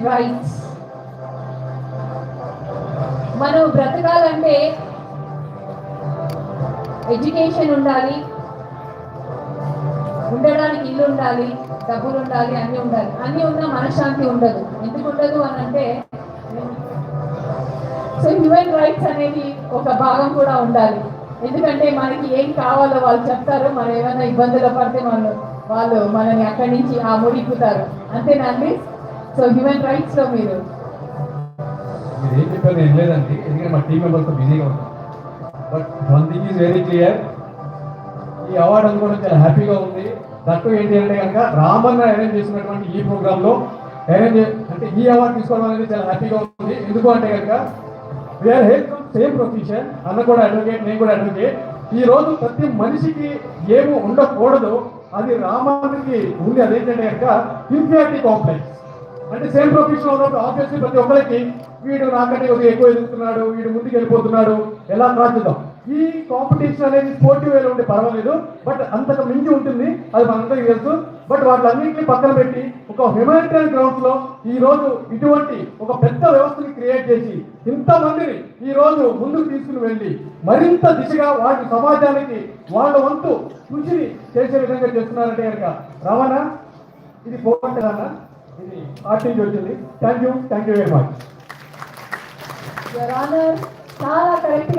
Rights. మనం బ్రతకాలంటే education ఉండాలి, ఉండడానికి ఇల్లు ఉండాలి, డబ్బులు ఉండాలి, అన్నీ ఉండాలి. అన్నీ ఉన్నా మనశ్శాంతి ఉండదు. ఎందుకు ఉండదు అని అంటే, సో హ్యూమన్ రైట్స్ అనేది ఒక భాగం కూడా ఉండాలి. ఎందుకంటే మనకి ఏం కావాలో వాళ్ళు చెప్తారు, మనం ఏమైనా ఇబ్బందులు పడితే వాళ్ళు మనని అక్కడి నుంచి ఆ ముడిపుతారు. అంతేనండి. సో హ్యూమన్ రైట్స్లో మీరు ఏం చెప్పారు నేను లేదండి, ఎందుకంటే మా టీం మెంబర్స్తో బిజీగా ఉంటాం. But one thing is very clear, ఈ అవార్డు అందుకోవడం చాలా హ్యాపీగా ఉంది. దట్టు ఏంటి అంటే కనుక రామన్న అరేంజ్ చేసినటువంటి ఈ ప్రోగ్రాంలో అంటే ఈ అవార్డు తీసుకోవడం అనేది చాలా హ్యాపీగా ఉంది. ఎందుకు అంటే కనుక we are help from same profession. అన్న కూడా అడ్వకేట్, నేను కూడా అడ్వకేట్. ఈ రోజు ప్రతి మనిషికి ఏమో ఉండకూడదు, అది రామన్నకి ఉంది. అదేంటంటే కనుక ఇన్ఫీరియారిటీ కాంప్లెక్స్. అంటే సేమ్ ప్రొఫెషన్ ఉన్నప్పుడు ఆబ్వియస్లీ ప్రతి ఒక్కరికి వీడు నాకంటే కొద్దిగా ఎక్కువ ఎదుగుతున్నాడు, వీడు ముందుకు వెళ్ళిపోతున్నాడు, ఎలా రాజుదాం. ఈ కాంపిటీషన్ అనేది స్పోర్టివ్ వేలో ఉంటే పర్వాలేదు, బట్ అంతకు మించి ఉంటుంది, అది మనందరికీ తెలుసు. బట్ వాటిలన్నింటినీ పక్కన పెట్టి ఒక హ్యూమానిటేరియన్ గ్రౌండ్స్ లో ఈ రోజు ఇటువంటి ఒక పెద్ద వ్యవస్థని క్రియేట్ చేసి ఇంతమందిని ఈ రోజు ముందుకు తీసుకుని వెళ్ళి మరింత దిశగా వాటి సమాజానికి వాళ్ళ వంతు కృషిని చేసే విధంగా చేస్తున్నారంటే కనుక రమణ ఇది పోగొట్టదన్న, ఇది ఆర్ట్ నుంచి వచ్చింది. Thank you very much. Your honour, చాలా కరెక్ట్.